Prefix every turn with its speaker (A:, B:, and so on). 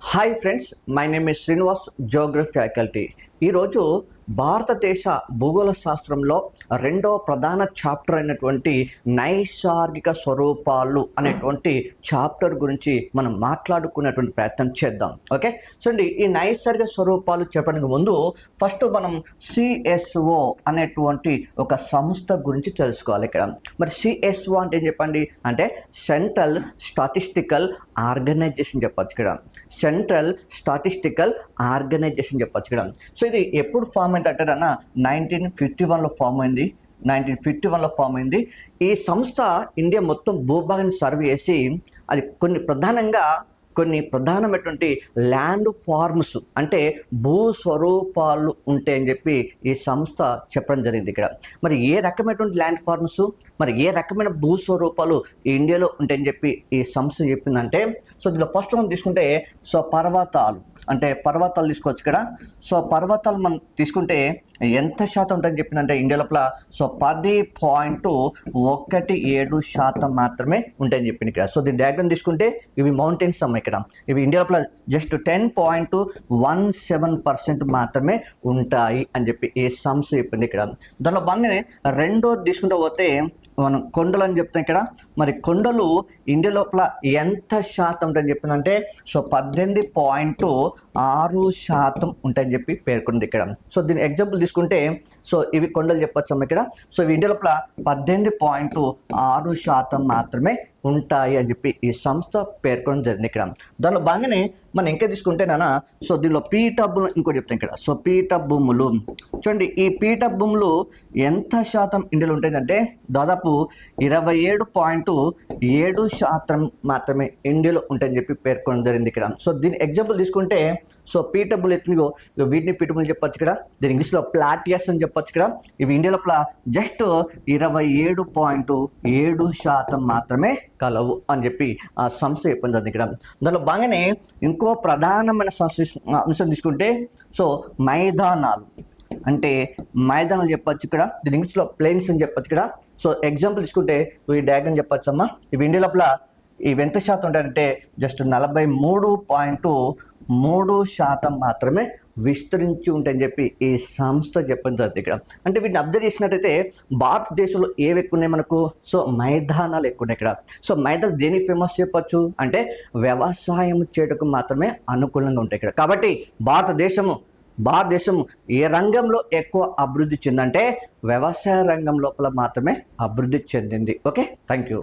A: Hi friends, my name is Srinivas, geography faculty. ఈరోజు భారతదేశ భూగోళ శాస్త్రంలో రెండవ ప్రధాన చాప్టర్ అయినటువంటి నైసర్గిక స్వరూపాలు అనేటువంటి చాప్టర్ గురించి మనం మాట్లాడుకునేటువంటి ప్రయత్నం చేద్దాం. ఓకే, చూడండి, ఈ నైసర్గిక స్వరూపాలు చెప్పడానికి ముందు ఫస్ట్ మనం సిఎస్ఓ అనేటువంటి ఒక సంస్థ గురించి తెలుసుకోవాలి. ఇక్కడ మరి సిఎస్ఓ అంటే ఏం చెప్పండి అంటే సెంట్రల్ స్టాటిస్టికల్ ఆర్గనైజేషన్ చెప్పచ్చు. ఇక్కడ సెంట్రల్ స్టాటిస్టికల్ ఆర్గనైజేషన్ చెప్పచ్చు. ఇక్కడ సో ఇది ఎప్పుడు ఫామ్ అయింది అంటే 1951లో ఫామ్ అయింది. ఈ సంస్థ ఇండియా మొత్తం భూభాగాన్ని సర్వే చేసి అది కొన్ని ప్రధానమైనటువంటి ల్యాండ్ ఫార్మ్స్ అంటే భూస్వరూపాలు ఉంటాయని చెప్పి ఈ సంస్థ చెప్పడం జరిగింది. ఇక్కడ మరి ఏ రకమైనటువంటి ల్యాండ్ ఫార్మ్స్, మరి ఏ రకమైన భూస్వరూపాలు ఈ ఇండియాలో ఉంటాయని చెప్పి ఈ సంస్థ చెప్పిందంటే, సో దీనిలో ఫస్ట్ మనం తీసుకుంటే సో పర్వతాలు తీసుకోవచ్చు. ఇక్కడ సో పర్వతాలు మనం తీసుకుంటే ఎంత శాతం ఉంటుందని చెప్పిందంటే ఇండియా లోపల సో 10.17% మాత్రమే ఉంటాయని చెప్పింది. ఇక్కడ సో దీని డయాగ్రామ్ తీసుకుంటే ఇవి మౌంటైన్స్ అమ్మ. ఇక్కడ ఇవి ఇండియా లోపల జస్ట్ 10.17% మాత్రమే ఉంటాయి అని చెప్పి ఈ సంస్థ చెప్పింది. ఇక్కడ దానిలో భాగంగానే రెండోది తీసుకుంటూ పోతే మనం కొండలు అని చెప్తాం. ఇక్కడ మరి కొండలు ఇండియా లోపల ఎంత శాతం ఉంటాయని చెప్పిందంటే సో 18.6% ఉంటాయని చెప్పి పేర్కొంది. ఇక్కడ సో దీని ఎగ్జాంపుల్ తీసుకుంటే సో ఇవి కొండలు చెప్పొచ్చు ఇక్కడ. సో ఇవి ఇండియా లోపల 18.6% మాత్రమే ఉంటాయి అని చెప్పి ఈ సంస్థ పేర్కొనడం జరిగింది. ఇక్కడ దానిలో భాగంగానే మనం ఇంకా తీసుకుంటే సో దీనిలో పీఠభూములు ఇంకోటి చెప్తాం. ఇక్కడ సో పీఠభూములు చూడండి, ఈ పీఠభూములు ఎంత శాతం ఇండియాలో ఉంటాయంటే దాదాపు 27.7% మాత్రమే ఇండియాలో ఉంటాయని చెప్పి పేర్కొనడం జరిగింది. ఇక్కడ సో దీని ఎగ్జాంపుల్ తీసుకుంటే సో పీఠభూములు ఎత్తునిగో వీటిని పీఠభూములు చెప్పొచ్చు. ఇక్కడ దీని ఇంగ్లీష్లో ప్లాటియస్ అని చెప్పొచ్చు. ఇక్కడ ఇవి ఇండియా లోపల జస్ట్ 27.7% మాత్రమే కలవు అని చెప్పి ఆ సంస్థ చెప్పింది. ఇక్కడ దానిలో బాగానే ఇంకో ప్రధానమైన అంశం తీసుకుంటే సో మైదానాలు చెప్పొచ్చు. ఇక్కడ దీని ఇంగ్లీష్లో ప్లేన్స్ అని చెప్పొచ్చు. ఇక్కడ సో ఎగ్జాంపుల్ తీసుకుంటే ఈ డయాగ్రామ్ చెప్పొచ్చు అమ్మా. ఇవి ఇండియా లోపల ఇవి ఎంత శాతం ఉంటాయంటే జస్ట్ 43.3% మాత్రమే విస్తరించి ఉంటాయని చెప్పి ఈ సంస్థ చెప్పడం జరిగింది. ఇక్కడ అంటే వీటిని అబ్జర్వ్ చేసినట్టయితే భారతదేశంలో ఏవి ఎక్కువ ఉన్నాయి మనకు, సో మైదానాలు ఎక్కువ ఉన్నాయి. ఇక్కడ సో మైదానాలు దేనికి ఫేమస్ చెప్పొచ్చు అంటే వ్యవసాయం చేయటకు మాత్రమే అనుకూలంగా ఉంటాయి. ఇక్కడ కాబట్టి భారతదేశం ఏ రంగంలో ఎక్కువ అభివృద్ధి చెందంటే వ్యవసాయ రంగం లోపల మాత్రమే అభివృద్ధి చెందింది. Okay, thank you.